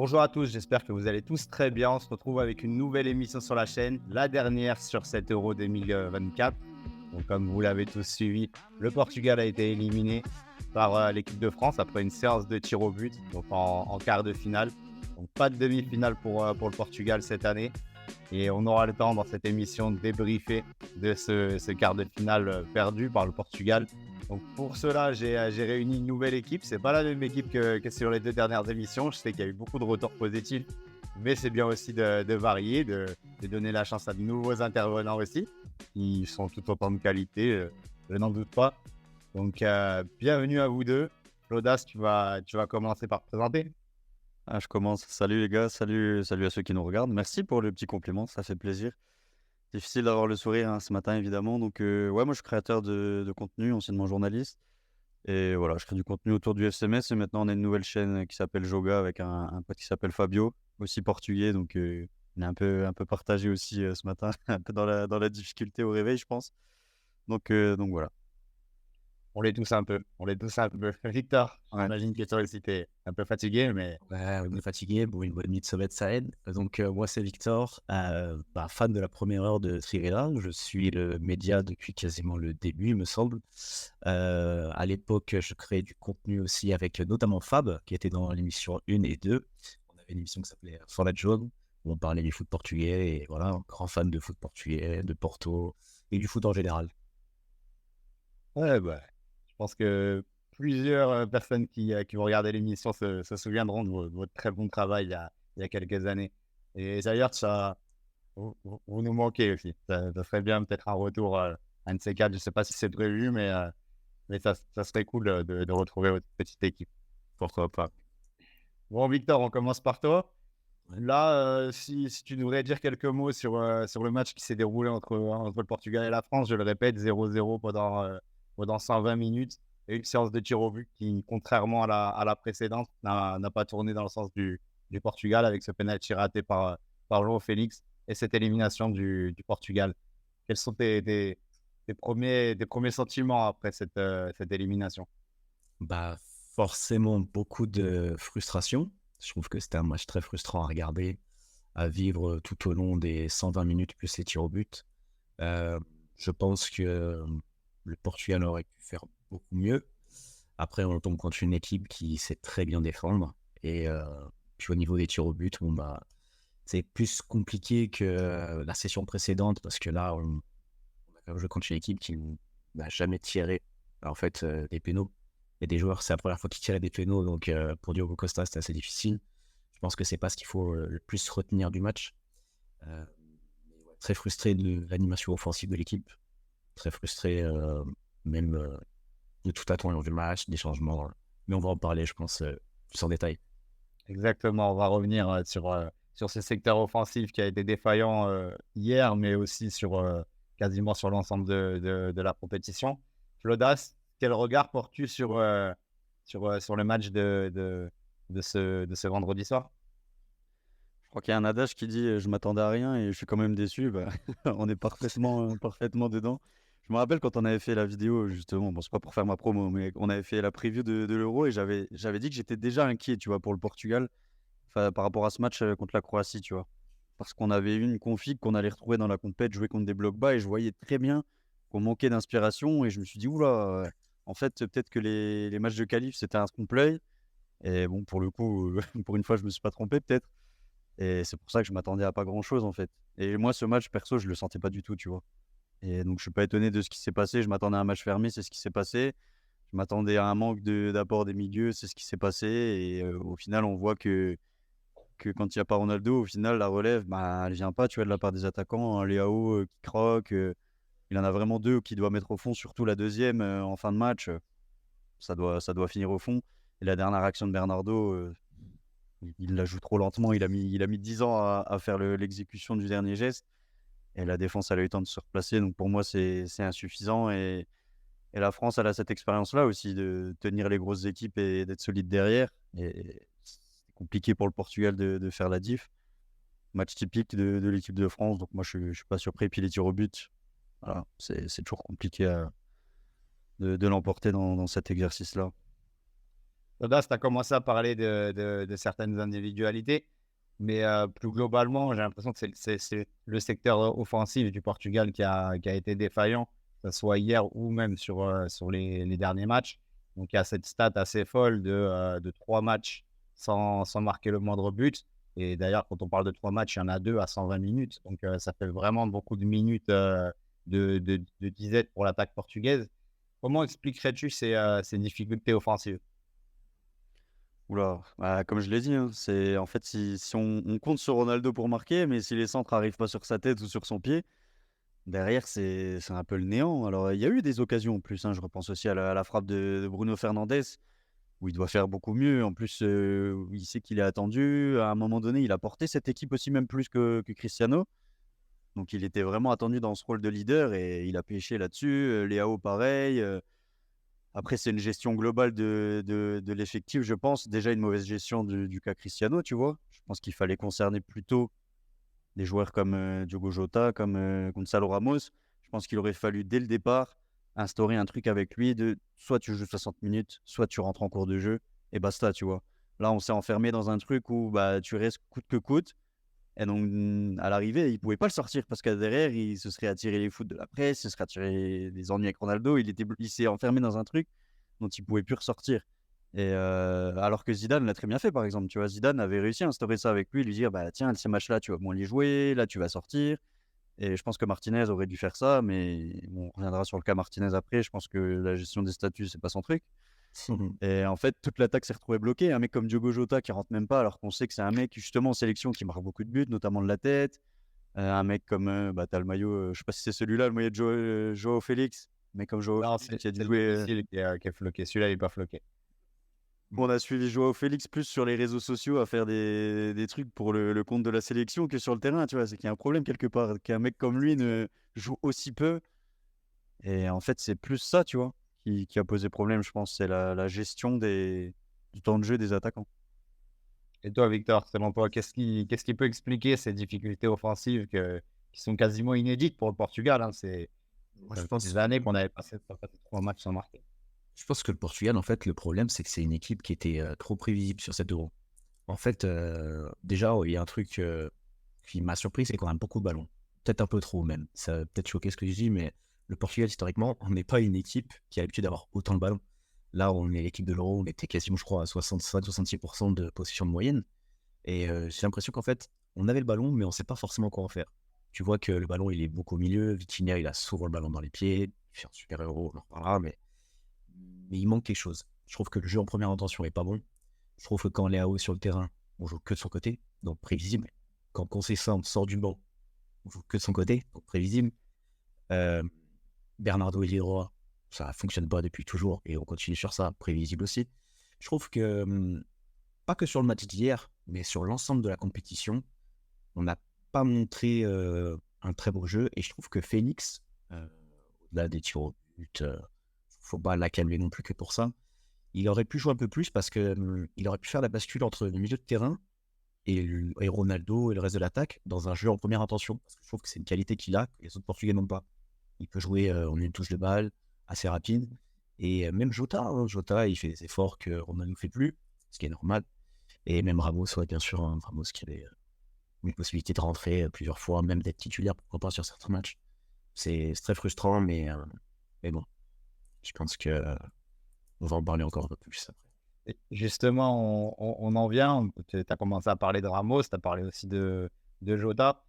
Bonjour à tous, j'espère que vous allez tous très bien. On se retrouve avec une nouvelle émission sur la chaîne, la dernière sur cet Euro 2024. Donc, comme vous l'avez tous suivi, le Portugal a été éliminé par l'équipe de France après une séance de tir au but, donc en quart de finale. Donc pas de demi-finale pour le Portugal cette année. Et on aura le temps dans cette émission de débriefer de ce quart de finale perdu par le Portugal. Donc pour cela, j'ai réuni une nouvelle équipe. C'est pas la même équipe que sur les deux dernières émissions. Je sais qu'il y a eu beaucoup de retours positifs, mais c'est bien aussi de varier, de donner la chance à de nouveaux intervenants aussi. Ils sont tout autant de qualité, je n'en doute pas. Donc bienvenue à vous deux. Lodas, tu vas commencer par te présenter. Je commence. Salut les gars, salut à ceux qui nous regardent. Merci pour le petit compliment, ça fait plaisir. Difficile d'avoir le sourire ce matin évidemment. Donc ouais, moi je suis créateur de contenu, anciennement journaliste. Et voilà, je crée du contenu autour du FCMS et maintenant on a une nouvelle chaîne qui s'appelle Joga avec un pote qui s'appelle Fabio, aussi portugais. Donc on est un peu partagé aussi ce matin, un peu dans la difficulté au réveil je pense. Donc voilà. On l'est tous un peu. Victor, Ouais. j'imagine que toi aussi t'es un peu fatigué, mais Ouais, on est fatigué. Bon, une bonne nuit de sommeil, ça aide. Donc, moi, c'est Victor, fan de la première heure de Trivela. Je suis le média depuis quasiment le début, il me semble. À l'époque, je créais du contenu aussi avec notamment Fab, qui était dans l'émission 1 et 2. On avait une émission qui s'appelait For la Jaune, où on parlait du foot portugais. Et voilà, un grand fan de foot portugais, de Porto et du foot en général. ouais, bah, je pense que plusieurs personnes qui vont regarder l'émission se souviendront de votre très bon travail il y a quelques années. Et d'ailleurs, vous nous manquez aussi. Ça serait bien peut-être un retour, un de ces quatre. Je ne sais pas si c'est prévu, mais ça serait cool de retrouver votre petite équipe. Pourquoi pas. Bon, Victor, on commence par toi. Ouais. Là, si tu devrais dire quelques mots sur le match qui s'est déroulé entre le Portugal et la France, je le répète, 0-0 pendant 120 minutes et une séance de tir au but qui, contrairement à la précédente, n'a pas tourné dans le sens du Portugal avec ce penalty raté par João Félix et cette élimination du Portugal. Quels sont tes premiers sentiments après cette élimination? Bah, forcément, beaucoup de frustration. Je trouve que c'était un match très frustrant à regarder, à vivre tout au long des 120 minutes plus les tirs au but. Je pense que le Portugal aurait pu faire beaucoup mieux. Après, on tombe contre une équipe qui sait très bien défendre. Et puis au niveau des tirs au but, bon, bah, c'est plus compliqué que la session précédente parce que là, on a quand même joué contre une équipe qui n'a jamais tiré en fait des pénaux. Il y a des joueurs, c'est la première fois qu'ils tiraient des pénaux, donc pour Diogo Costa, c'était assez difficile. Je pense que c'est pas ce qu'il faut le plus retenir du match. Euh, Très frustré de l'animation offensive de l'équipe, très frustré même de tout attendre du match, des changements. Mais on va en parler, je pense, plus en détail. Exactement, on va revenir sur ce secteur offensif qui a été défaillant hier, mais aussi quasiment sur l'ensemble de la compétition. Flodas, quel regard portes-tu sur le match de ce vendredi soir? Je crois qu'il y a un adage qui dit je m'attendais à rien et je suis quand même déçu. Bah, on est parfaitement dedans. Je me rappelle quand on avait fait la vidéo, justement, bon, c'est pas pour faire ma promo, mais on avait fait la preview de l'Euro et j'avais dit que j'étais déjà inquiet, tu vois, pour le Portugal, par rapport à ce match contre la Croatie, tu vois. Parce qu'on avait eu une config qu'on allait retrouver dans la compète, jouer contre des blocs bas et je voyais très bien qu'on manquait d'inspiration et je me suis dit, oula, en fait, peut-être que les matchs de qualif, c'était un trompe-l'œil. Et bon, pour le coup, pour une fois, je me suis pas trompé, peut-être. Et c'est pour ça que je m'attendais à pas grand-chose, en fait. Et moi, ce match, perso, je le sentais pas du tout, tu vois. Et donc, je suis pas étonné de ce qui s'est passé. Je m'attendais à un match fermé, c'est ce qui s'est passé. Je m'attendais à un manque d'apport des milieux, c'est ce qui s'est passé. Et au final, on voit que quand il y a pas Ronaldo, au final, la relève, bah, elle vient pas, tu vois, de la part des attaquants. Un Leao qui croque. Il en a vraiment deux qui doit mettre au fond, surtout la deuxième en fin de match. Ça doit finir au fond. Et la dernière action de Bernardo, il la joue trop lentement. Il a mis 10 ans à faire l'exécution du dernier geste. Et la défense, elle a eu le temps de se replacer. Donc pour moi, c'est insuffisant. Et la France, elle a cette expérience-là aussi de tenir les grosses équipes et d'être solide derrière. Et c'est compliqué pour le Portugal de faire la diff. Match typique de l'équipe de France. Donc moi, je ne suis pas surpris. Puis les tirs au but, voilà, c'est toujours compliqué de l'emporter dans cet exercice-là. Là, tu as commencé à parler de certaines individualités, mais plus globalement, j'ai l'impression que c'est le secteur offensif du Portugal qui a été défaillant, que ce soit hier ou même sur les derniers matchs. Donc, il y a cette stat assez folle de 3 matchs sans marquer le moindre but. Et d'ailleurs, quand on parle de 3 matchs, il y en a 2 à 120 minutes. Donc, ça fait vraiment beaucoup de minutes de disette pour l'attaque portugaise. Comment expliquerais-tu ces difficultés offensives? Oula, bah, comme je l'ai dit, hein, c'est en fait si on compte sur Ronaldo pour marquer, mais si les centres n'arrivent pas sur sa tête ou sur son pied, derrière c'est un peu le néant. Alors il y a eu des occasions en plus, hein, je repense aussi à la frappe de Bruno Fernandes, où il doit faire beaucoup mieux. En plus, il sait qu'il est attendu. À un moment donné, il a porté cette équipe aussi, même plus que Cristiano. Donc il était vraiment attendu dans ce rôle de leader et il a pêché là-dessus. Leao, pareil. Après, c'est une gestion globale de l'effectif, je pense. Déjà, une mauvaise gestion du cas Cristiano, tu vois. Je pense qu'il fallait concerner plutôt des joueurs comme Diogo Jota, comme Gonzalo Ramos. Je pense qu'il aurait fallu, dès le départ, instaurer un truc avec lui de soit tu joues 60 minutes, soit tu rentres en cours de jeu, et basta, tu vois. Là, on s'est enfermé dans un truc où bah, tu restes coûte que coûte. Et donc, à l'arrivée, il ne pouvait pas le sortir parce que derrière, il se serait attiré les foot de la presse, il se serait attiré des ennuis avec Ronaldo. Il s'est enfermé dans un truc dont il ne pouvait plus ressortir. Et alors que Zidane l'a très bien fait, par exemple. Tu vois, Zidane avait réussi à instaurer ça avec lui, lui dire bah, tiens, ces matchs-là, tu vas moins les jouer, là, tu vas sortir. Et je pense que Martinez aurait dû faire ça, mais bon, on reviendra sur le cas Martinez après. Je pense que la gestion des statuts, c'est pas son truc. Et en fait, toute l'attaque s'est retrouvée bloquée. Un mec comme Diogo Jota qui rentre même pas, alors qu'on sait que c'est un mec justement en sélection qui marque beaucoup de buts, notamment de la tête. Un mec comme, bah, t'as le maillot, je sais pas si c'est celui-là, le maillot de Joao Félix. Un mec comme Joao Non, Félix qui a dû c'est le jouer. domicile qui est floqué. Celui-là, il n'est pas floqué. On a suivi Joao Félix plus sur les réseaux sociaux à faire des trucs pour le compte de la sélection que sur le terrain, tu vois. C'est qu'il y a un problème quelque part, qu'un mec comme lui ne joue aussi peu. Et en fait, c'est plus ça, tu vois, qui a posé problème, je pense. C'est la gestion du temps de jeu des attaquants. Et toi, Victor, selon toi, qu'est-ce qui peut expliquer ces difficultés offensives qui sont quasiment inédites pour le Portugal, hein? Moi, Ça je fait pense, des années qu'on avait passé 3 matchs sans marquer. je pense que le Portugal, en fait, le problème, c'est que c'est une équipe qui était trop prévisible sur cette Euro. En fait, déjà, il y a un truc qui m'a surpris, c'est qu'on a beaucoup de ballons. Peut-être un peu trop même. Ça va peut-être choquer ce que je dis, mais le Portugal, historiquement, on n'est pas une équipe qui a l'habitude d'avoir autant de ballons. Là, on est l'équipe de l'Euro, on était quasiment, je crois, à 65-66% de possession de moyenne. Et j'ai l'impression qu'en fait, on avait le ballon, mais on ne sait pas forcément quoi en faire. Tu vois que le ballon, il est beaucoup au milieu. Vitinha, il a souvent le ballon dans les pieds. Il fait un super Euro, on en reparlera, mais il manque quelque chose. Je trouve que le jeu en première intention est pas bon. Je trouve que quand Léao est sur le terrain, on joue que de son côté, donc prévisible. Quand Conceição sort du banc, on joue que de son côté, donc prévisible. Euh, Bernardo Leroy, ça fonctionne pas depuis toujours et on continue sur ça, prévisible aussi. Je trouve que, pas que sur le match d'hier, mais sur l'ensemble de la compétition, on n'a pas montré un très beau jeu et je trouve que Phoenix, au-delà des tirs au but, faut pas l'accabler non plus que pour ça. Il aurait pu jouer un peu plus parce que il aurait pu faire la bascule entre le milieu de terrain et Ronaldo et le reste de l'attaque dans un jeu en première intention. Parce que je trouve que c'est une qualité qu'il a, que les autres Portugais n'ont pas. Il peut jouer en une touche de balle, assez rapide. Et même Jota, hein, Jota, il fait des efforts que Ronaldo ne fait plus, ce qui est normal. Et même Ramos, ouais, bien sûr, hein, Ramos qui avait une possibilité de rentrer plusieurs fois, même d'être titulaire, pourquoi pas, sur certains matchs. C'est très frustrant, mais bon, je pense que on va en parler encore un peu plus après. Et justement, on en vient. Tu as commencé à parler de Ramos, tu as parlé aussi de Jota.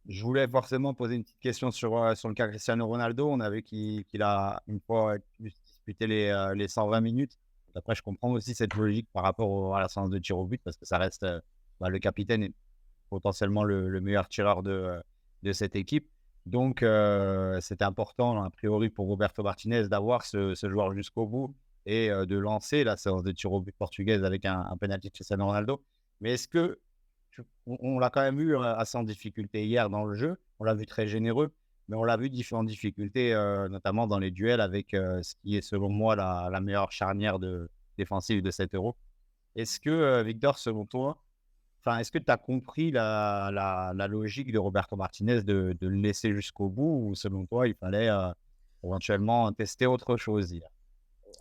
Je voulais forcément poser une petite question sur le cas Cristiano Ronaldo. On a vu qu'il a une fois pu disputer les 120 minutes. Après, je comprends aussi cette logique par rapport à la séance de tir au but parce que ça reste le capitaine et potentiellement le meilleur tireur de cette équipe. Donc, c'était important, a priori, pour Roberto Martinez d'avoir ce joueur jusqu'au bout et de lancer la séance de tir au but portugaise avec un penalty de Cristiano Ronaldo. Mais est-ce que on l'a quand même vu assez en difficulté hier dans le jeu. On l'a vu très généreux, mais on l'a vu en difficulté, notamment dans les duels avec ce qui est selon moi la meilleure charnière défensive de cet Euro. Est-ce que, Victor, selon toi, est-ce que tu as compris la logique de Roberto Martinez de le laisser jusqu'au bout ou selon toi, il fallait éventuellement tester autre chose hier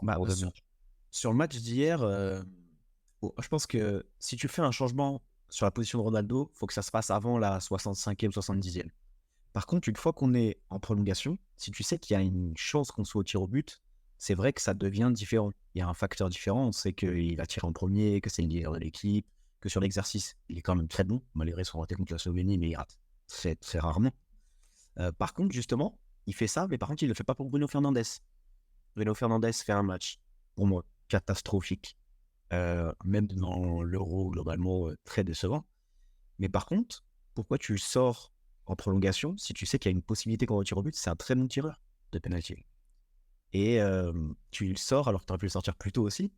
Bah, pour 2 matchs? Sur le match d'hier, je pense que si tu fais un changement sur la position de Ronaldo, faut que ça se fasse avant la 65e, 70e. Par contre, une fois qu'on est en prolongation, si tu sais qu'il y a une chance qu'on soit au tir au but, c'est vrai que ça devient différent. Il y a un facteur différent. On sait qu'il a tiré en premier, que c'est le leader de l'équipe, que sur l'exercice, il est quand même très bon, malgré son raté contre la Slovénie, mais il rate très, très rarement. Par contre, justement, il fait ça, mais par contre, il ne le fait pas pour Bruno Fernandes. Bruno Fernandes fait un match, pour moi, catastrophique. Même dans l'Euro, globalement, très décevant. Mais par contre, pourquoi tu le sors en prolongation si tu sais qu'il y a une possibilité qu'on retire au but? C'est un très bon tireur de penalty. Et tu le sors alors que tu aurais pu le sortir plus tôt aussi.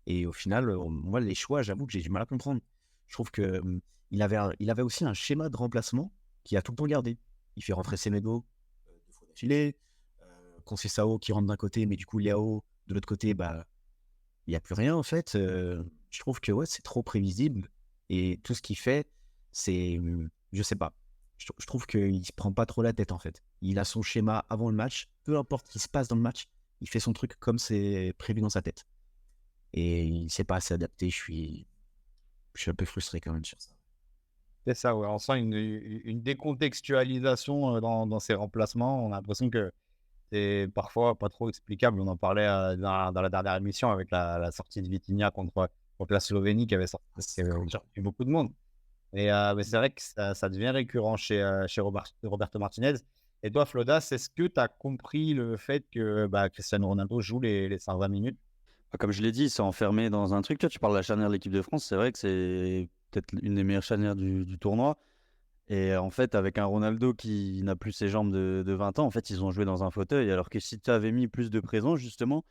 Et au final, moi, les choix, j'avoue que j'ai du mal à comprendre. Je trouve que il avait aussi un schéma de remplacement qui a tout le temps gardé. Il fait rentrer Semedo 2 fois d'affilée, Conceição qui rentre d'un côté, mais du coup, Leao de l'autre côté, bah, il n'y a plus rien en fait. Je trouve que ouais, c'est trop prévisible. Et tout ce qu'il fait, c'est, je sais pas. Je trouve qu'il ne se prend pas trop la tête en fait. Il a son schéma avant le match. Peu importe ce qui se passe dans le match, il fait son truc comme c'est prévu dans sa tête. Et il ne sait pas s'adapter. Je suis un peu frustré quand même sur ça. C'est ça, ouais. On sent une décontextualisation dans ces remplacements. On a l'impression que c'est parfois pas trop explicable. On en parlait dans la dernière émission avec la sortie de Vitinha contre la Slovénie qui avait surpris beaucoup de monde. Mais c'est vrai que ça devient récurrent chez Roberto Martinez. Et toi, Flodas, est-ce que tu as compris le fait que Cristiano Ronaldo joue les 120 minutes? Comme je l'ai dit, il s'est enfermé dans un truc. Toi, tu parles de la charnière de l'équipe de France. C'est vrai que c'est peut-être une des meilleures charnières du tournoi. Et en fait, avec un Ronaldo qui n'a plus ses jambes de 20 ans, en fait, ils ont joué dans un fauteuil. Alors que si tu avais mis plus de présence, justement,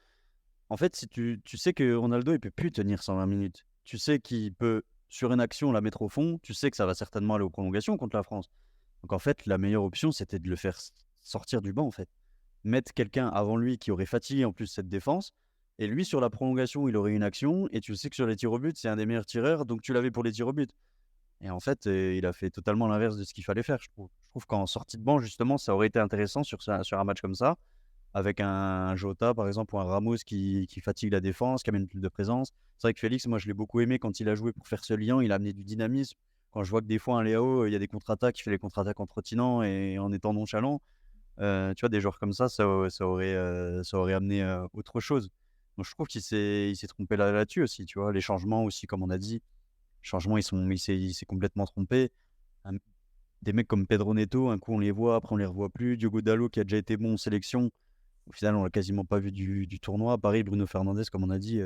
en fait, si tu sais que Ronaldo, il peut plus tenir 120 minutes. Tu sais qu'il peut, sur une action, la mettre au fond. Tu sais que ça va certainement aller aux prolongations contre la France. Donc, en fait, la meilleure option, c'était de le faire sortir du banc, en fait. Mettre quelqu'un avant lui qui aurait fatigué en plus cette défense. Et lui, sur la prolongation, il aurait une action. Et tu sais que sur les tirs au but, c'est un des meilleurs tireurs. Donc, tu l'avais pour les tirs au but. Et en fait, il a fait totalement l'inverse de ce qu'il fallait faire, je trouve. Je trouve qu'en sortie de banc, justement, ça aurait été intéressant sur un match comme ça, avec un Jota, par exemple, ou un Ramos qui fatigue la défense, qui amène plus de présence. C'est vrai que Félix, moi, je l'ai beaucoup aimé quand il a joué pour faire ce lien. Il a amené du dynamisme. Quand je vois que des fois, un Léo, il y a des contre-attaques, il fait les contre-attaques en trottinant et en étant nonchalant. Tu vois, des joueurs comme ça aurait amené autre chose. Donc, je trouve qu'il s'est trompé là-dessus aussi, tu vois. Les changements aussi, comme on a dit. Les changements, il s'est complètement trompé. Un- Des mecs comme Pedro Neto, un coup on les voit, après on les revoit plus. Diogo Dalot qui a déjà été bon en sélection, au final on l'a quasiment pas vu du tournoi. Pareil, Bruno Fernandes, comme on a dit,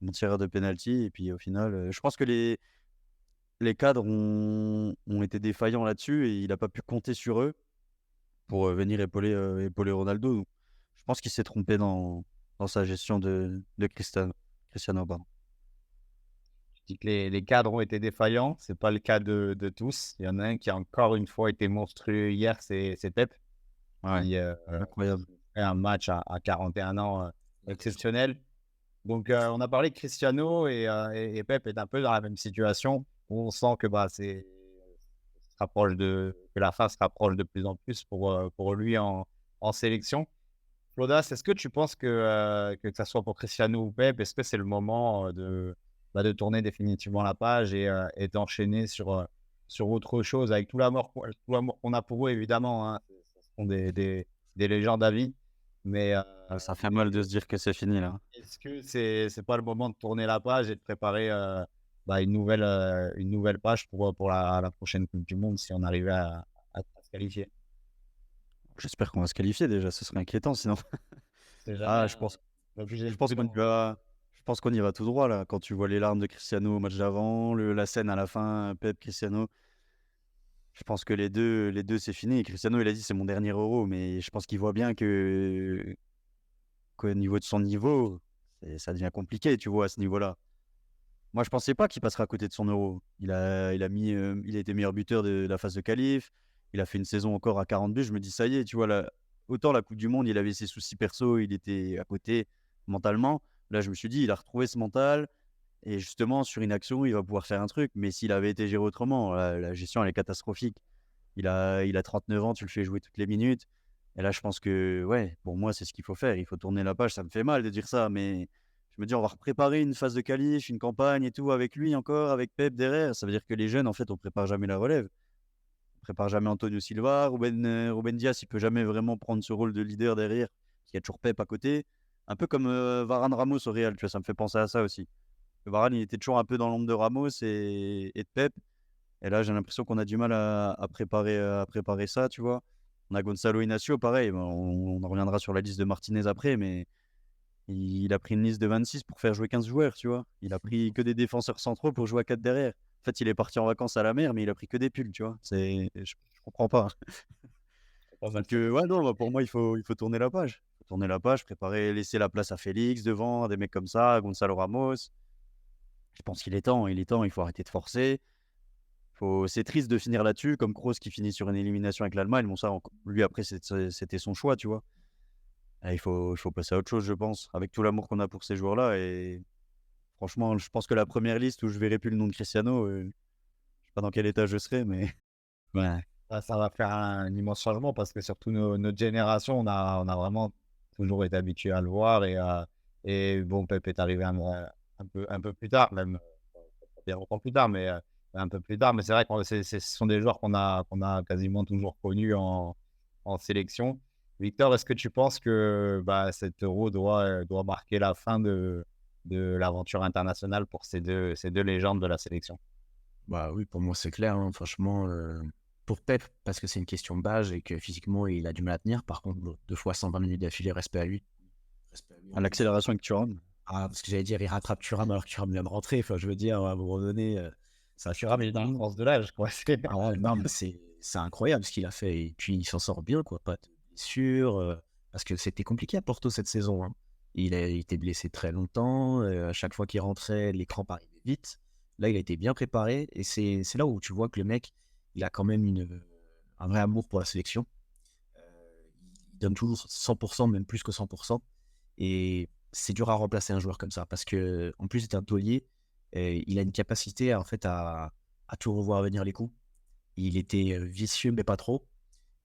bon tireur de penalty. Et puis au final, je pense que les cadres ont été défaillants là-dessus et il n'a pas pu compter sur eux pour venir épauler Ronaldo. Donc, je pense qu'il s'est trompé dans sa gestion de Cristiano. Pardon. Tu dis que les cadres ont été défaillants. C'est pas le cas de tous. Il y en a un qui a encore une fois été monstrueux hier, c'est Pep. Ouais, Qui incroyable. fait un match à 41 ans exceptionnel. Donc, on a parlé de Cristiano et Pep est un peu dans la même situation. On sent que que la fin se rapproche de plus en plus pour lui en sélection. Flodas, est-ce que tu penses que ça soit pour Cristiano ou Pep, est-ce que c'est le moment de tourner définitivement la page et d'enchaîner sur autre chose avec tout l'amour qu'on a pour eux, évidemment, hein, ce sont des légendes à vie. Mais Ça fait mal de se dire que c'est fini là. est-ce que c'est pas le moment de tourner la page et de préparer une nouvelle page pour la prochaine Coupe du Monde si on arrivait à se qualifier? J'espère qu'on va se qualifier déjà, ce serait inquiétant sinon. C'est jamais Ah, l'obligé je le pense plus qu'on y grand. va, je pense qu'on y va tout droit là. Quand tu vois les larmes de Cristiano au match d'avant, la scène à la fin, Pep, Cristiano, je pense que les deux c'est fini. Et Cristiano, il a dit c'est mon dernier Euro, mais je pense qu'il voit bien qu'au niveau de son niveau, ça devient compliqué, tu vois, à ce niveau-là. Moi, je pensais pas qu'il passerait à côté de son Euro. Il a été meilleur buteur de la phase de qualif. Il a fait une saison encore à 40 buts. Je me dis ça y est, tu vois là, autant la Coupe du Monde, il avait ses soucis perso, il était à côté mentalement. Là, je me suis dit, il a retrouvé ce mental. Et justement, sur une action, il va pouvoir faire un truc. Mais s'il avait été géré autrement, la gestion, elle est catastrophique. Il a 39 ans, tu le fais jouer toutes les minutes. Et là, je pense que, ouais, pour moi, c'est ce qu'il faut faire. Il faut tourner la page. Ça me fait mal de dire ça, mais Je me dis, on va préparer une phase de qualif, une campagne et tout avec lui encore, avec Pep derrière. Ça veut dire que les jeunes, en fait, on prépare jamais la relève. On prépare jamais Antonio Silva. Ruben Dias, il peut jamais vraiment prendre ce rôle de leader derrière, parce qu'il y a toujours Pep à côté. Un peu comme Varane Ramos au Real, tu vois, ça me fait penser à ça aussi. Varane, il était toujours un peu dans l'ombre de Ramos et de Pep. Et là, j'ai l'impression qu'on a du mal à préparer ça, tu vois. On a Gonzalo Inacio, pareil. On en reviendra sur la liste de Martinez après, mais il a pris une liste de 26 pour faire jouer 15 joueurs, tu vois. Il a pris que des défenseurs centraux pour jouer à 4 derrière. En fait, il est parti en vacances à la mer, mais il a pris que des pulls, tu vois. Je comprends pas. Donc, ouais, non, bah, pour moi, il faut tourner la page. Il faut tourner la page, préparer, laisser la place à Félix devant, à des mecs comme ça, à Gonzalo Ramos. Je pense qu'il est temps, il faut arrêter de forcer. C'est triste de finir là-dessus, comme Kroos qui finit sur une élimination avec l'Allemagne. Bon, ça, lui, après, c'était son choix, tu vois. Ah, il faut passer à autre chose, je pense, avec tout l'amour qu'on a pour ces joueurs-là. Et franchement, je pense que la première liste où je verrai plus le nom de Cristiano, je sais pas dans quel état je serai, mais ouais. Ça va faire un immense changement parce que surtout notre génération, on a vraiment toujours été habitué à le voir et bon, Pep est arrivé un peu plus tard, même pas bien longtemps plus tard, mais un peu plus tard. Mais c'est vrai que ce sont des joueurs qu'on a quasiment toujours connus en sélection. Victor, est-ce que tu penses que cet Euro doit marquer la fin de l'aventure internationale pour ces deux légendes de la sélection? Bah oui, pour moi, c'est clair, hein. Franchement, pour Pep, parce que c'est une question d'âge et que physiquement, il a du mal à tenir. Par contre, 2 fois 120 minutes d'affilée, respect à lui. Respect à lui. À l'accélération avec Thuram. Ah, parce que j'allais dire, il rattrape Thuram alors que Thuram vient de rentrer. Enfin, je veux dire, à un moment donné, ça Thuram est dans le sens de l'âge, quoi. Ah ouais, non, mais c'est incroyable ce qu'il a fait. Et puis, il s'en sort bien, quoi. Pas de blessure. Parce que c'était compliqué à Porto cette saison, hein. Il a été blessé très longtemps. À chaque fois qu'il rentrait, les crampes arrivaient vite. Là, il a été bien préparé. Et c'est là où tu vois que le mec, il a quand même un vrai amour pour la sélection. Il donne toujours 100%, même plus que 100%. Et c'est dur à remplacer un joueur comme ça. Parce que en plus, c'est un taulier. Et il a une capacité, en fait, à tout revoir venir les coups. Il était vicieux, mais pas trop.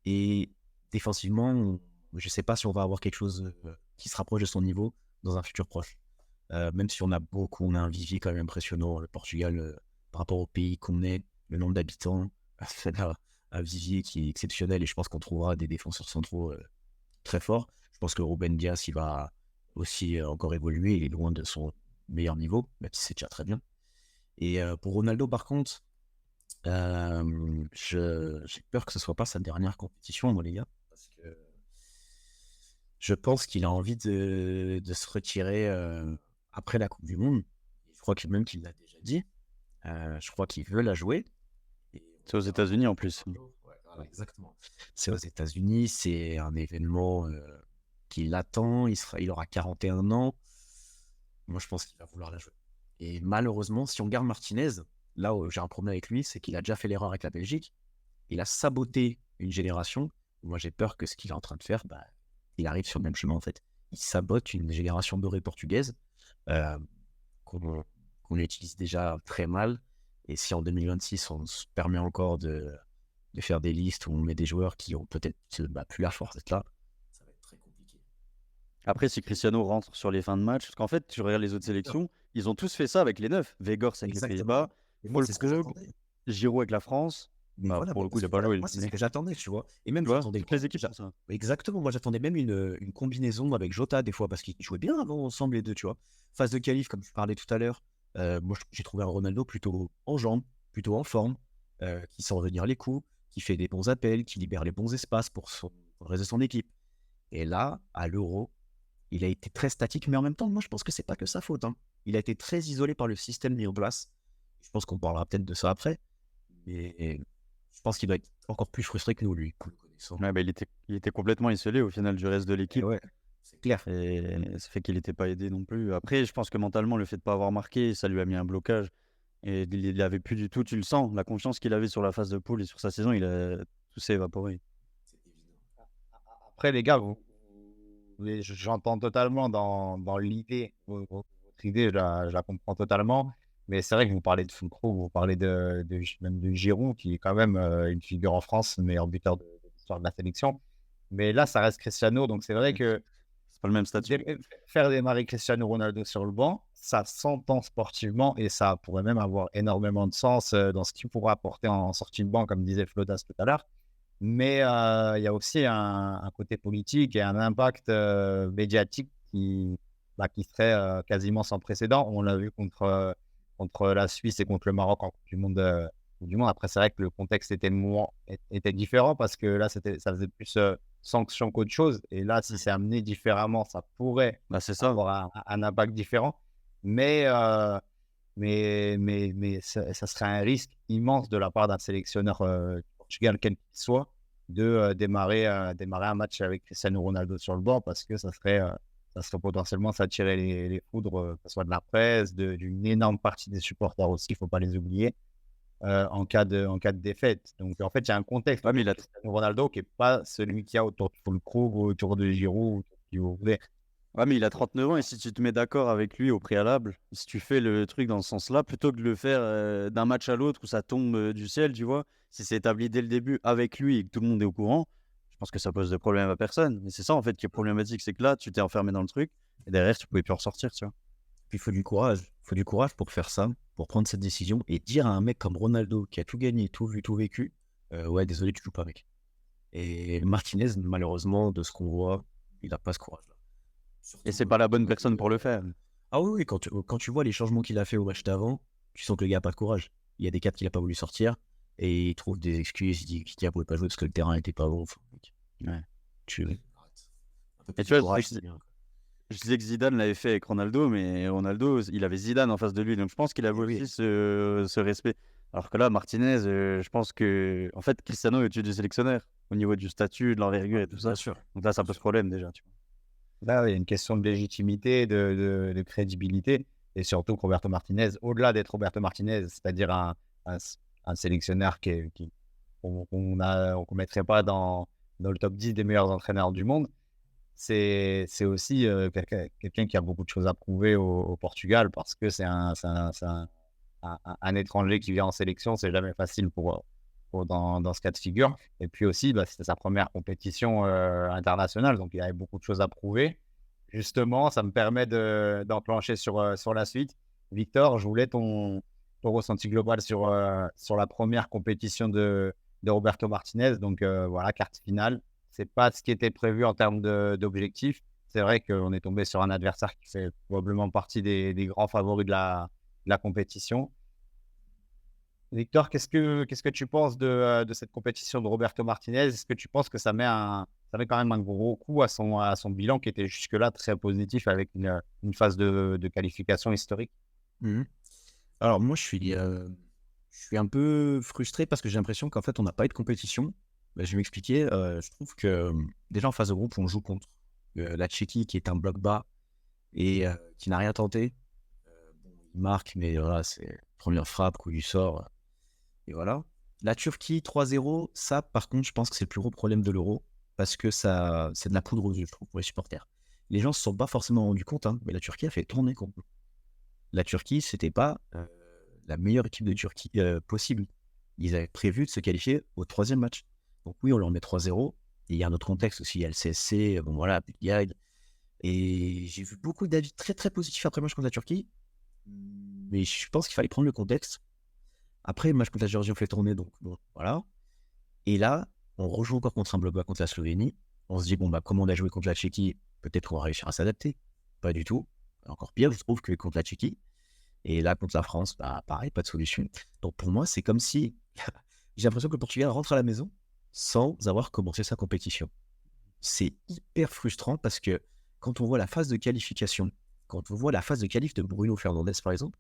Et défensivement, je ne sais pas si on va avoir quelque chose qui se rapproche de son niveau dans un futur proche. Même si on a un vivier quand même impressionnant. Le Portugal, par rapport au pays qu'on est, le nombre d'habitants, c'est un vivier qui est exceptionnel et je pense qu'on trouvera des défenseurs centraux très forts. Je pense que Ruben Dias, il va aussi encore évoluer. Il est loin de son meilleur niveau, même si c'est déjà très bien. Et pour Ronaldo, par contre, j'ai peur que ce soit pas sa dernière compétition, moi, les gars, parce que je pense qu'il a envie de se retirer après la Coupe du Monde. Je crois même qu'il l'a déjà dit. Je crois qu'il veut la jouer. C'est aux États-Unis en plus. Ouais, voilà, exactement. C'est aux États-Unis, c'est un événement qui l'attend. Il aura 41 ans. Moi, je pense qu'il va vouloir la jouer. Et malheureusement, si on garde Martinez, là où j'ai un problème avec lui, c'est qu'il a déjà fait l'erreur avec la Belgique. Il a saboté une génération. Moi, j'ai peur que ce qu'il est en train de faire, il arrive sur le même chemin, en fait. Il sabote une génération dorée portugaise qu'on utilise déjà très mal. Et si en 2026, on se permet encore de faire des listes où on met des joueurs qui ont peut-être plus la force d'être là, ça va être très compliqué. Après, si Cristiano rentre sur les fins de match, parce qu'en fait, tu regardes les autres sélections, ils ont tous fait ça avec les 9. Weghorst avec les Pays-Bas, C'est ce que j'attendais. Giroud avec la France. Mais voilà, pour le coup, il n'a pas joué. Moi, c'est ce que j'attendais, tu vois. Et même, j'attendais toutes les équipes comme ça. Exactement, moi j'attendais même une combinaison avec Jota des fois, parce qu'ils jouaient bien avant ensemble les deux, tu vois. Phase de qualif, comme tu parlais tout à l'heure, moi j'ai trouvé un Ronaldo plutôt en jambes, plutôt en forme, qui sent revenir les coups, qui fait des bons appels, qui libère les bons espaces pour le reste de son équipe. Et là, à l'Euro, il a été très statique, mais en même temps, moi je pense que c'est pas que sa faute, hein. Il a été très isolé par le système mis en place. Je pense qu'on parlera peut-être de ça après, mais je pense qu'il doit être encore plus frustré que nous, lui. Ouais, il était complètement isolé au final du reste de l'équipe. Ouais, c'est clair. Et ça fait qu'il n'était pas aidé non plus. Après, je pense que mentalement, le fait de ne pas avoir marqué, ça lui a mis un blocage. Et il n'avait plus du tout, tu le sens, la confiance qu'il avait sur la phase de poule et sur sa saison, tout s'est évaporé. Après, les gars, j'entends totalement dans l'idée. Votre idée, je la comprends totalement. Mais c'est vrai que vous parlez de Fulcro, vous parlez même de Giroud, qui est quand même une figure en France, le meilleur buteur de l'histoire de la sélection. Mais là, ça reste Cristiano. Donc, c'est vrai que C'est pas le même statut. Faire démarrer Cristiano Ronaldo sur le banc, ça s'entend sportivement et ça pourrait même avoir énormément de sens dans ce qu'il pourra apporter en sortie de banc, comme disait Flodas tout à l'heure. Mais il y a aussi un côté politique et un impact médiatique qui serait quasiment sans précédent. On l'a vu contre la Suisse et contre le Maroc en Coupe du Monde. Après, c'est vrai que le contexte était différent parce que là, ça faisait plus sanction qu'autre chose. Et là, si c'est amené différemment, ça pourrait C'est ça. avoir un impact différent. Mais ça serait un risque immense de la part d'un sélectionneur du Portugal, quel qu'il soit, de démarrer un match avec Cristiano Ronaldo sur le banc parce que ça serait potentiellement s'attirer les foudres, que ce soit de la presse, d'une énorme partie des supporters aussi, il ne faut pas les oublier. En cas de défaite. Donc, en fait, il y a un contexte Ouais, mais autour de Cristiano Ronaldo qui n'est pas celui qu'il y a autour de Fulkrug ou autour de Giroud, si vous voulez. Ouais, mais il a 39 ans et si tu te mets d'accord avec lui au préalable, si tu fais le truc dans ce sens-là, plutôt que de le faire d'un match à l'autre où ça tombe du ciel, tu vois, si c'est établi dès le début avec lui et que tout le monde est au courant, je pense que ça pose de problème à personne. Et c'est ça, en fait, qui est problématique, c'est que là, tu t'es enfermé dans le truc et derrière, tu pouvais plus en ressortir, tu vois. Puis il faut du courage. Il faut du courage pour faire ça, pour prendre cette décision et dire à un mec comme Ronaldo qui a tout gagné, tout vu, tout vécu, ouais, désolé, tu joues pas, mec. Et Martinez, malheureusement, de ce qu'on voit, il n'a pas ce courage-là. Et c'est pas la bonne personne pour le faire. Ah oui, quand tu vois les changements qu'il a fait au match d'avant, tu sens que le gars n'a pas de courage. Il y a des cadres qu'il n'a pas voulu sortir et il trouve des excuses. Il dit qu'il ne pouvait pas jouer parce que le terrain n'était pas bon. Enfin, mec, Ouais. tu arrête. Et tu vois, je disais que Zidane l'avait fait avec Ronaldo, mais Ronaldo, il avait Zidane en face de lui. Donc je pense qu'il avait aussi ce respect. Alors que là, Martinez, je pense que en fait, Cristiano est au-dessus du sélectionneur au niveau du statut, de l'envergure et tout ça. Bien sûr. Donc là, ça pose problème déjà. Tu vois. Là, il y a une question de légitimité, de crédibilité. Et surtout que Roberto Martinez, au-delà d'être Roberto Martinez, c'est-à-dire un sélectionneur qu'on ne mettrait pas dans le top 10 des meilleurs entraîneurs du monde, c'est aussi quelqu'un qui a beaucoup de choses à prouver au Portugal parce que c'est un étranger qui vient en sélection, c'est jamais facile dans ce cas de figure. Et puis aussi, c'était sa première compétition internationale, donc il avait beaucoup de choses à prouver. Justement, ça me permet d'enclencher sur la suite. Victor, je voulais ton ressenti global sur la première compétition de Roberto Martinez. Donc voilà, quart finale. C'est pas ce qui était prévu en termes d'objectifs. C'est vrai qu'on est tombé sur un adversaire qui fait probablement partie des grands favoris de la compétition. Victor, qu'est-ce que tu penses de cette compétition de Roberto Martinez? Est-ce que tu penses que ça met quand même un gros coup à son bilan qui était jusque-là très positif avec une phase de qualification historique? Alors moi, je suis un peu frustré parce que j'ai l'impression qu'en fait, on n'a pas eu de compétition. Je vais m'expliquer. Je trouve que déjà en phase de groupe, on joue contre la Tchéquie qui est un bloc bas et qui n'a rien tenté. Il marque, mais voilà, c'est première frappe, coup du sort. Et voilà. La Turquie, 3-0, ça, par contre, je pense que c'est le plus gros problème de l'Euro parce que ça, c'est de la poudre aux yeux, je trouve, pour les supporters. Les gens ne se sont pas forcément rendus compte, mais la Turquie a fait tourner contre nous. La Turquie, c'était pas la meilleure équipe de Turquie possible. Ils avaient prévu de se qualifier au 3e match. Donc oui, on leur met 3-0. Et il y a un autre contexte aussi, il y a le CSC, bon voilà, Bulgarie. Et j'ai vu beaucoup d'avis très très positifs après le match contre la Turquie. Mais je pense qu'il fallait prendre le contexte. Après, le match contre la Géorgie, on fait tourner, donc bon, voilà. Et là, on rejoue encore contre un bloc bas contre la Slovénie. On se dit, bon, comme on a joué contre la Tchéquie, peut-être qu'on va réussir à s'adapter. Pas du tout. Encore pire, je trouve, que contre la Tchéquie. Et là, contre la France, pareil, pas de solution. Donc pour moi, c'est comme si j'ai l'impression que le Portugal rentre à la maison sans avoir commencé sa compétition. C'est hyper frustrant parce que quand on voit la phase de qualification, quand on voit la phase de qualif de Bruno Fernandes, par exemple,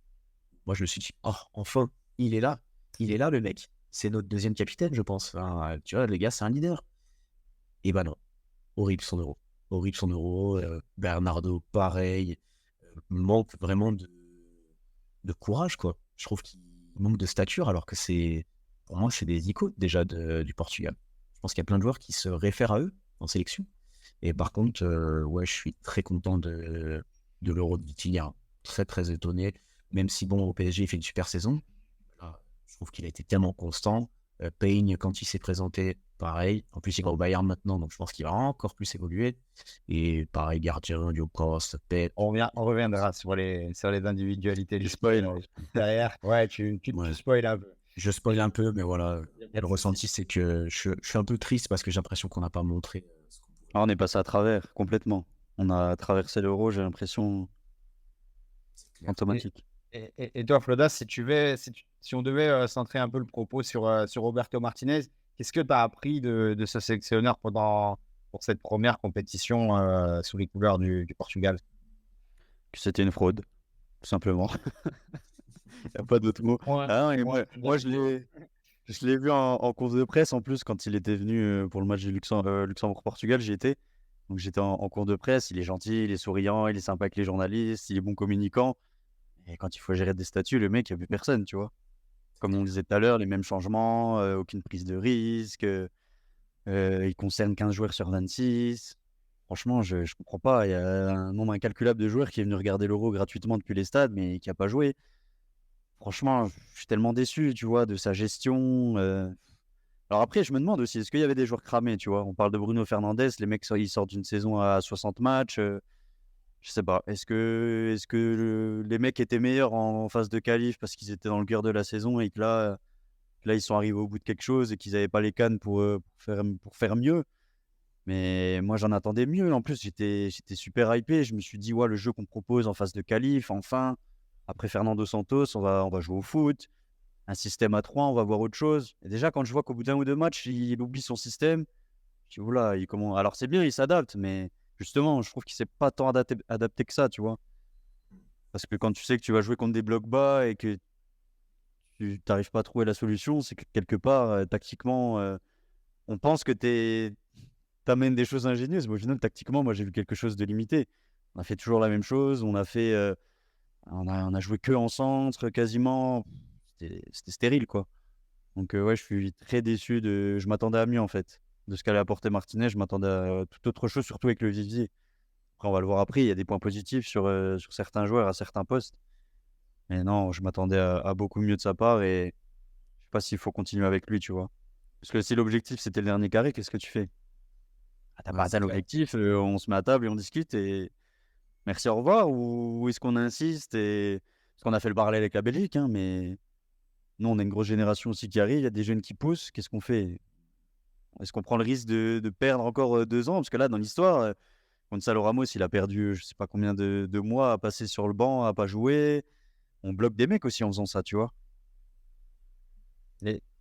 moi, je me suis dit, oh, enfin, il est là, le mec. C'est notre deuxième capitaine, je pense. Enfin, tu vois, les gars, c'est un leader. Et ben non, horrible son euro. Horrible son euro. Bernardo, pareil. Manque vraiment de courage, quoi. Je trouve qu'il manque de stature, alors que pour moi, c'est des icônes déjà du Portugal. Je pense qu'il y a plein de joueurs qui se réfèrent à eux en sélection. Et par contre, ouais, je suis très content de l'Euro de Vitinha. Très, très étonné. Même si, bon, au PSG, il fait une super saison. Là, je trouve qu'il a été tellement constant. Payne, quand il s'est présenté, pareil. En plus, il va au Bayern maintenant, donc je pense qu'il va encore plus évoluer. Et pareil, gardien, Dioukos, Pet. On reviendra sur les individualités du spoil. derrière. Ouais, tu Ouais. spoil un peu. Je spoil un peu, mais voilà. Le ressenti, c'est que je suis un peu triste parce que j'ai l'impression qu'on n'a pas montré ce qu'on pouvait. Ah, on est passé à travers complètement. On a traversé l'Euro, j'ai l'impression, C'est clair. automatique. Et toi, Floda, si on devait centrer un peu le propos sur Roberto Martinez, qu'est-ce que tu as appris de ce sélectionneur pour cette première compétition sous les couleurs du Portugal? Que c'était une fraude, tout simplement. Il n'y a pas d'autre mot. Ouais. Ah non, et Ouais. moi, je l'ai vu en conf de presse en plus quand il était venu pour le match du Luxembourg-Portugal, j'y étais. Donc j'étais en cours de presse, il est gentil, il est souriant, il est sympa avec les journalistes, il est bon communicant. Et quand il faut gérer des statuts, le mec, il n'y a plus personne, tu vois. Comme on disait tout à l'heure, les mêmes changements, aucune prise de risque, il concerne 15 joueurs sur 26. Franchement, je comprends pas. Il y a un nombre incalculable de joueurs qui est venu regarder l'Euro gratuitement depuis les stades, mais qui n'a pas joué. Franchement, je suis tellement déçu, tu vois, de sa gestion. Alors après, je me demande aussi, est-ce qu'il y avait des joueurs cramés, tu vois? On parle de Bruno Fernandes, les mecs, ils sortent d'une saison à 60 matchs. Je sais pas. Est-ce que les mecs étaient meilleurs en phase de qualif parce qu'ils étaient dans le cœur de la saison et que là, ils sont arrivés au bout de quelque chose et qu'ils n'avaient pas les cannes pour faire mieux. Mais moi, j'en attendais mieux. En plus, j'étais super hypé. Je me suis dit, ouais, le jeu qu'on propose en phase de qualif, enfin, après Fernando Santos, on va jouer au foot. Un système à 3, on va voir autre chose. Et déjà, quand je vois qu'au bout d'un ou deux matchs, il oublie son système, je dis, oula, comment. Alors, c'est bien, il s'adapte, mais justement, je trouve qu'il s'est pas tant adapté que ça, tu vois. Parce que quand tu sais que tu vas jouer contre des blocs bas et que tu n'arrives pas à trouver la solution, c'est que quelque part, tactiquement, on pense que tu amènes des choses ingénieuses, mais au final, tactiquement, moi, j'ai vu quelque chose de limité. On a fait toujours la même chose, on a joué que en centre, quasiment. C'était stérile, quoi. Donc, ouais, je suis très déçu je m'attendais à mieux, en fait, de ce qu'allait apporter Martinez. Je m'attendais à toute autre chose, surtout avec le vivier. Après, on va le voir après, il y a des points positifs sur certains joueurs à certains postes. Mais non, je m'attendais à beaucoup mieux de sa part et je sais pas s'il faut continuer avec lui, tu vois. Parce que si l'objectif c'était le dernier carré, qu'est-ce que tu fais? Ah, t'as Ouais, pas c'est atteint clair. l'objectif, on se met à table et on discute et merci, au revoir, ou est-ce qu'on insiste parce qu'on a fait le parallèle avec la Belgique, hein, mais nous, on a une grosse génération aussi qui arrive, il y a des jeunes qui poussent, qu'est-ce qu'on fait? Est-ce qu'on prend le risque de perdre encore 2 ans? Parce que là, dans l'histoire, Gonzalo Ramos, il a perdu je sais pas combien de mois à passer sur le banc, à pas jouer. On bloque des mecs aussi en faisant ça, tu vois?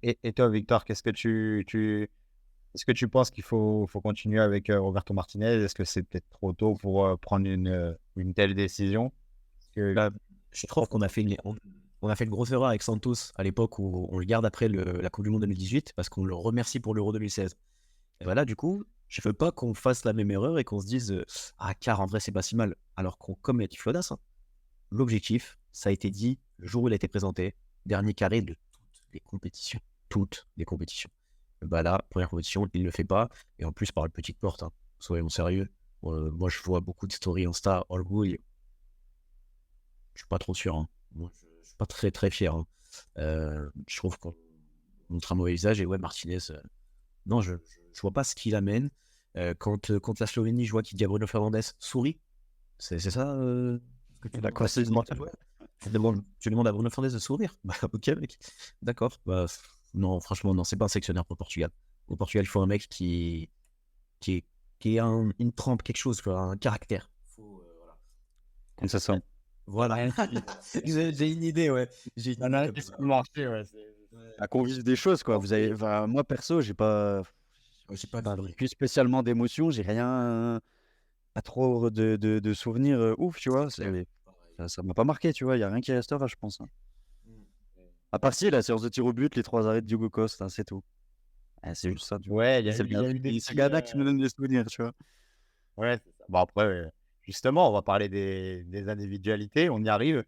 Et toi, Victor, est-ce que tu penses qu'il faut continuer avec Roberto Martinez? Est-ce que c'est peut-être trop tôt pour prendre une telle décision? Parce que- Bah, je trouve qu'on a fait on a fait une grosse erreur avec Santos à l'époque où on le garde après la Coupe du Monde 2018 parce qu'on le remercie pour l'Euro 2016. Et voilà, du coup, je veux pas qu'on fasse la même erreur et qu'on se dise ah, car en vrai, c'est pas si mal. Alors qu'on, comme l'a dit Flodas, hein, l'objectif, ça a été dit le jour où il a été présenté, dernier carré de toutes les compétitions. Toutes les compétitions. Bah là, première compétition, il ne le fait pas. Et en plus, par une petite porte, hein. Soyons sérieux. Moi, je vois beaucoup de stories Insta, all good. Je suis pas trop sûr, hein. Moi, je suis pas très très fier, hein. Je trouve qu'on montre un mauvais visage. Et ouais, Martinez, non, je vois pas ce qu'il amène. Quand la Slovénie, je vois qu'il dit à Bruno Fernandes, souris. C'est ça ce que tu D'accord, c'est demandes ouais. Tu demandes à Bruno Fernandes de sourire. Bah, ok, mec. D'accord. Bah, non, franchement, non, c'est pas un sélectionneur pour le Portugal. Au Portugal, il faut un mec qui, est, qui a une trempe, quelque chose, quoi, un caractère. Voilà. comme ça sent. Voilà. J'ai une idée, ouais. J'ai une Il y en a idée un comme qui ça. peut marcher, ouais. À qu'on vive des choses, quoi. Moi, perso, j'ai pas J'ai pas de plus spécialement d'émotions, j'ai rien, pas trop de souvenirs ouf, tu vois. Ça m'a pas marqué, tu vois. Il y a rien qui restera, je pense, hein. À part si la séance de tir au but, les 3 arrêts de Diogo Costa, c'est tout. C'est juste ça, tu vois. Ouais, C'est il y a eu des le petits, Ghana qui me donne des souvenirs, tu vois. ouais, c'est ça. Bon, après, justement, on va parler des individualités, on y arrive.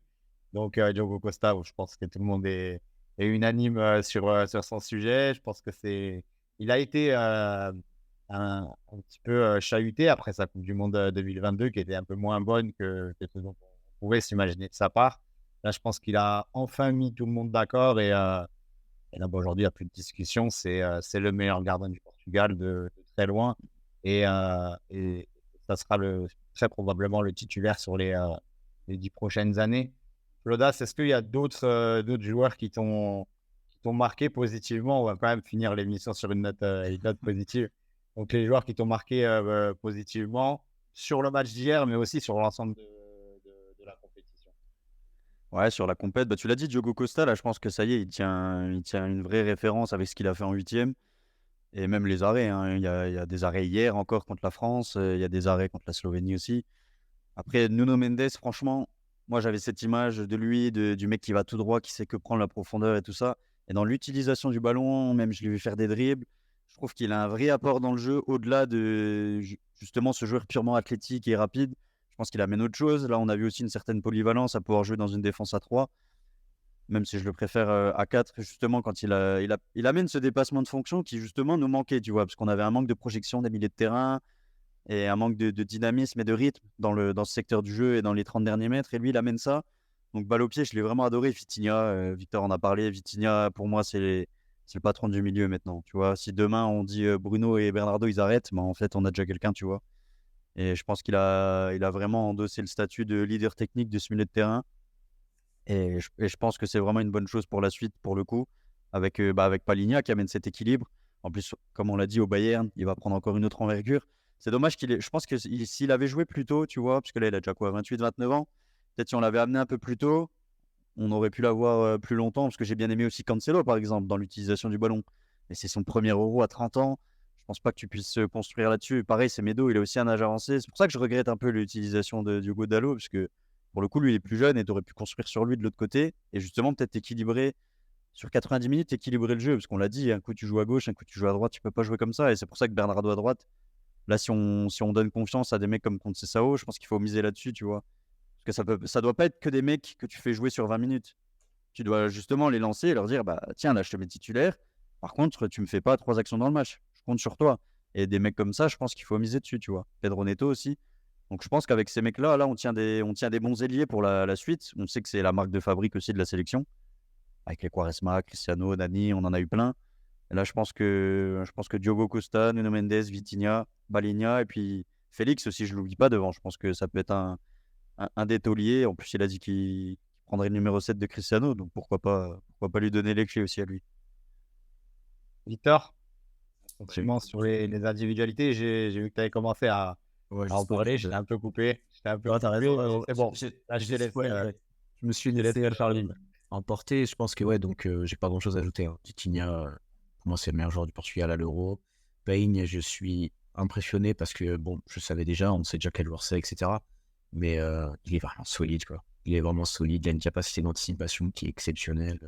Donc, Diogo Costa, je pense que tout le monde est unanime sur son sujet. Je pense que il a été un petit peu chahuté après sa Coupe du Monde 2022, qui était un peu moins bonne que ce dont on pouvait s'imaginer de sa part. Là, je pense qu'il a enfin mis tout le monde d'accord Et là, aujourd'hui, il n'y a plus de discussion. C'est le meilleur gardien du Portugal de très loin. Et ça sera très probablement le titulaire sur les 10 prochaines années. Flodas, est-ce qu'il y a d'autres joueurs qui t'ont marqué positivement? On va quand même finir l'émission sur une note positive. Donc, les joueurs qui t'ont marqué positivement sur le match d'hier, mais aussi sur l'ensemble de la compétition. Ouais, sur la compète, bah, tu l'as dit, Diogo Costa, là, je pense que ça y est, il tient une vraie référence avec ce qu'il a fait en huitième. Et même les arrêts, hein. Il y a des arrêts hier encore contre la France, il y a des arrêts contre la Slovénie aussi. Après, Nuno Mendes, franchement, moi j'avais cette image de lui, du mec qui va tout droit, qui sait que prendre la profondeur et tout ça. Et dans l'utilisation du ballon, même je l'ai vu faire des dribbles, je trouve qu'il a un vrai apport dans le jeu, au-delà de justement ce joueur purement athlétique et rapide. Je pense qu'il amène autre chose. Là, on a vu aussi une certaine polyvalence à pouvoir jouer dans une défense à 3, même si je le préfère à 4, justement, quand il amène ce dépassement de fonction qui, justement, nous manquait, tu vois, parce qu'on avait un manque de projection des milieux de terrain et un manque de dynamisme et de rythme dans ce secteur du jeu et dans les 30 derniers mètres. Et lui, il amène ça. Donc, balle au pied, je l'ai vraiment adoré. Vitinha, Victor en a parlé. Vitinha, pour moi, c'est le patron du milieu maintenant. Tu vois, si demain on dit Bruno et Bernardo, ils arrêtent, bah, en fait, on a déjà quelqu'un, tu vois. Et je pense qu'il a vraiment endossé le statut de leader technique de ce milieu de terrain. Et je pense que c'est vraiment une bonne chose pour la suite, pour le coup, avec Palhinha qui amène cet équilibre. En plus, comme on l'a dit, au Bayern, il va prendre encore une autre envergure. C'est dommage je pense que s'il avait joué plus tôt, tu vois, parce que là, il a déjà quoi, 28, 29 ans. Peut-être si on l'avait amené un peu plus tôt, on aurait pu l'avoir plus longtemps, parce que j'ai bien aimé aussi Cancelo, par exemple, dans l'utilisation du ballon. Mais c'est son premier Euro à 30 ans. Je pense pas que tu puisses construire là-dessus. Pareil, c'est Medo, il a aussi un âge avancé. C'est pour ça que je regrette un peu l'utilisation de Diogo Dalot, parce que pour le coup, lui, il est plus jeune et tu aurais pu construire sur lui de l'autre côté. Et justement, peut-être équilibrer sur 90 minutes, équilibrer le jeu. Parce qu'on l'a dit, un coup tu joues à gauche, un coup tu joues à droite, tu peux pas jouer comme ça. Et c'est pour ça que Bernardo à droite, là, si on donne confiance à des mecs comme Conceição, je pense qu'il faut miser là-dessus, tu vois. Parce que ça doit pas être que des mecs que tu fais jouer sur 20 minutes. Tu dois justement les lancer et leur dire, bah tiens, là, je te mets titulaire. Par contre, tu me fais pas 3 actions dans le match. Je compte sur toi. Et des mecs comme ça, je pense qu'il faut miser dessus, tu vois. Pedro Neto aussi. Donc je pense qu'avec ces mecs-là, là, on tient des bons ailiers pour la suite. On sait que c'est la marque de fabrique aussi de la sélection. Avec les Quaresma, Cristiano, Nani, on en a eu plein. Et là, je pense que Diogo Costa, Nuno Mendes, Vitinha, Balinha et puis Félix aussi, je ne l'oublie pas devant. Je pense que ça peut être un des tauliers. En plus, il a dit qu'il prendrait le numéro 7 de Cristiano. Donc pourquoi pas lui donner les clés aussi à lui. Victor, continuant sur les individualités, j'ai vu que tu avais commencé à Ouais, en parler. J'étais un peu coupé. Ouais, t'as raison. Mais c'est bon. Là, je te laisse. Je me suis laissé Charlie emporter. Je pense que ouais, donc j'ai pas grand chose à ajouter. Hein. Vitinha, pour moi, c'est le meilleur joueur du Portugal à l'Euro. Payne, je suis impressionné parce que bon, je savais déjà, on sait déjà quel joueur c'est, etc. Mais il est vraiment solide, quoi. Il est vraiment solide. Il a une capacité d'anticipation qui est exceptionnelle.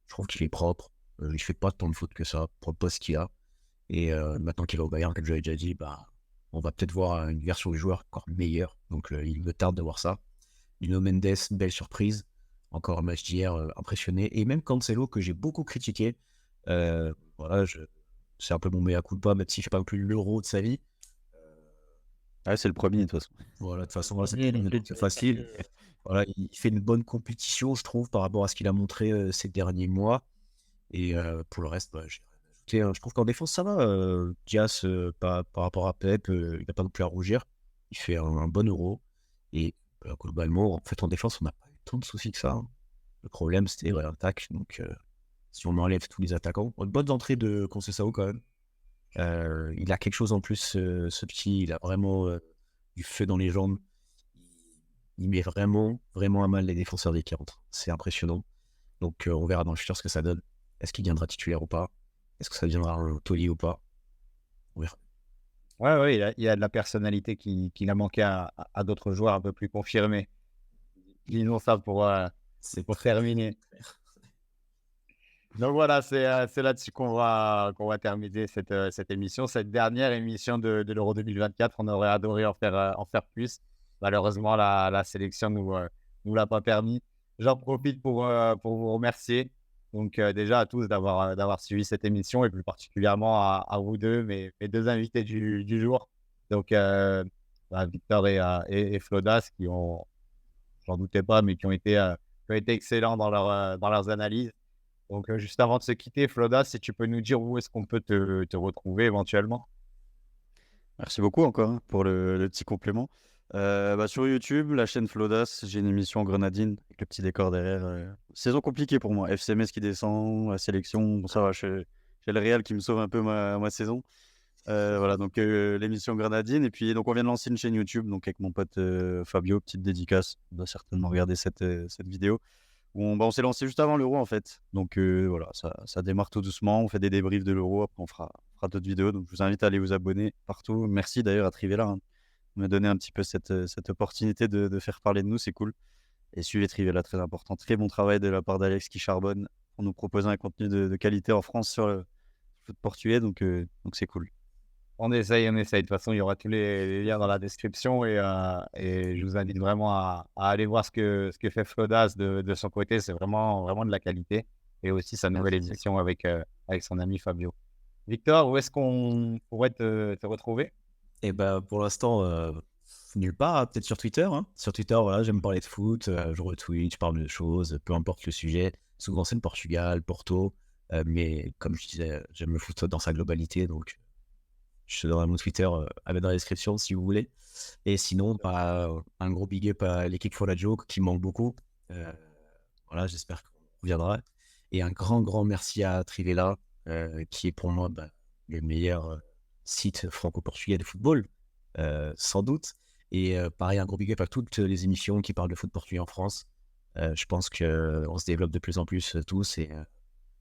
Je trouve qu'il est propre. Il fait pas tant de fautes que ça pour le poste qu'il a. Et maintenant qu'il est au Bayern, comme j'avais déjà dit, bah, on va peut-être voir une version du joueur encore meilleure. Donc il me tarde de voir ça. Nuno Mendes, belle surprise. Encore un match d'hier impressionné. Et même Cancelo, que j'ai beaucoup critiqué. Voilà, c'est un peu mon mea culpa, même si je ne fais pas non plus l'Euro de sa vie. Ouais, c'est le premier, de toute façon. Voilà, de toute façon, voilà, c'est facile. Voilà, il fait une bonne compétition, je trouve, par rapport à ce qu'il a montré ces derniers mois. Et pour le reste, bah, j'ai rien à ajouter, hein. Je trouve qu'en défense, ça va. Dias, par rapport à Pep, il n'a pas non plus à rougir. Il fait un bon Euro. Et globalement, en fait, en défense, on n'a pas eu tant de soucis que ça. Hein. Le problème, c'était l'attaque. Donc, si on enlève tous les attaquants, bonnes entrées de Conceição quand même. Il a quelque chose en plus, ce petit. Il a vraiment du feu dans les jambes. Il met vraiment, vraiment à mal les défenseurs dès qu'il rentre. C'est impressionnant. Donc, on verra dans le futur ce que ça donne. Est-ce qu'il viendra titulaire ou pas? Est-ce que ça deviendra un taulier ou pas? On verra. Ouais, il a de la personnalité qu'il a manqué à d'autres joueurs un peu plus confirmés. Disons ça pour terminer. Donc voilà, c'est là-dessus qu'on va terminer cette émission, cette dernière émission de l'Euro 2024. On aurait adoré en faire plus. Malheureusement, la sélection nous l'a pas permis. J'en profite pour vous remercier. Donc déjà à tous d'avoir suivi cette émission et plus particulièrement à vous deux, mes deux invités du jour. Donc Victor et Flodas qui ont, j'en doutais pas, mais qui ont été excellents dans leurs analyses. Donc, juste avant de se quitter, Flodas, si tu peux nous dire où est-ce qu'on peut te retrouver éventuellement. Merci beaucoup encore hein, pour le petit complément. Sur YouTube, la chaîne Flodas, j'ai une émission en grenadine avec le petit décor derrière. Saison compliquée pour moi. FCMS qui descend, la sélection, bon, ça va, j'ai le Real qui me sauve un peu ma saison. Voilà, donc l'émission grenadine. Et puis, donc, on vient de lancer une chaîne YouTube donc avec mon pote Fabio, petite dédicace. On doit certainement regarder cette vidéo. Où on s'est lancé juste avant l'Euro en fait. Donc voilà, ça démarre tout doucement. On fait des débriefs de l'Euro. Après, on fera d'autres vidéos. Donc, je vous invite à aller vous abonner partout. Merci d'ailleurs à Trivella hein, de me donner un petit peu cette opportunité de faire parler de nous. C'est cool. Et suivez Trivella, très important. Très bon travail de la part d'Alex qui charbonne pour nous proposer un contenu de qualité en France sur le foot portugais. Donc c'est cool. On essaye. De toute façon, il y aura tous les liens dans la description et je vous invite vraiment à aller voir ce que fait Flodas de son côté. C'est vraiment de la qualité. Et aussi sa nouvelle Merci. édition avec son ami Fabio. Victor, où est-ce qu'on pourrait te retrouver? Et pour l'instant, nulle part, hein, peut-être sur Twitter. Hein. Sur Twitter, voilà, j'aime parler de foot, je retweet, je parle de choses, peu importe le sujet. Souvent, c'est le Portugal, Porto. Mais comme je disais, j'aime le foot dans sa globalité. Donc, je te donnerai mon Twitter avec dans la description si vous voulez. Et sinon, un gros big up à l'équipe For la Joke qui me manque beaucoup. Voilà, j'espère qu'on reviendra. Et un grand merci à Trivella, qui est pour moi le meilleur site franco-portugais de football, sans doute. Et pareil, un gros big up à toutes les émissions qui parlent de foot portugais en France. Je pense qu'on se développe de plus en plus tous et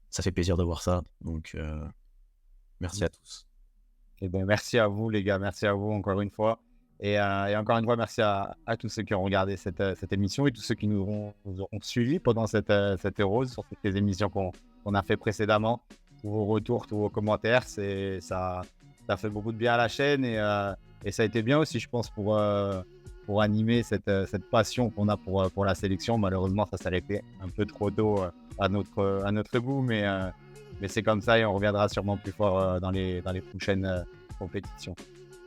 ça fait plaisir de voir ça. Donc, merci à tous. Eh ben, merci à vous, les gars. Merci à vous encore une fois. Et encore une fois, merci à tous ceux qui ont regardé cette émission et tous ceux qui nous auront suivis pendant cette Euros sur toutes les émissions qu'on a fait précédemment. Tous vos retours, tous vos commentaires, ça fait beaucoup de bien à la chaîne et ça a été bien aussi, je pense, pour animer cette passion qu'on a pour la sélection. Malheureusement, ça s'est arrêté un peu trop tôt à notre goût, mais c'est comme ça et on reviendra sûrement plus fort dans les prochaines compétitions.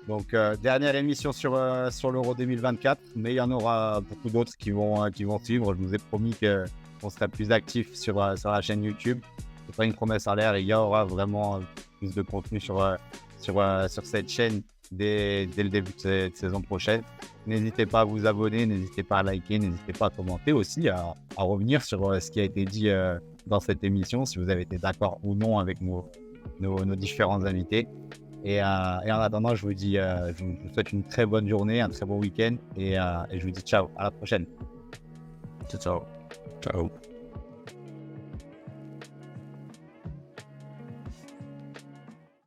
Donc, dernière émission sur l'Euro 2024, mais il y en aura beaucoup d'autres qui vont suivre. Je vous ai promis qu'on serait plus actif sur la chaîne YouTube. C'est pas une promesse en l'air, il y aura vraiment plus de contenu sur cette chaîne dès le début de cette saison prochaine. N'hésitez pas à vous abonner, n'hésitez pas à liker, n'hésitez pas à commenter aussi, à revenir sur ce qui a été dit dans cette émission, si vous avez été d'accord ou non avec nos différents invités. Et en attendant, je vous souhaite une très bonne journée, un très bon week-end et je vous dis ciao, à la prochaine. Ciao. Ciao.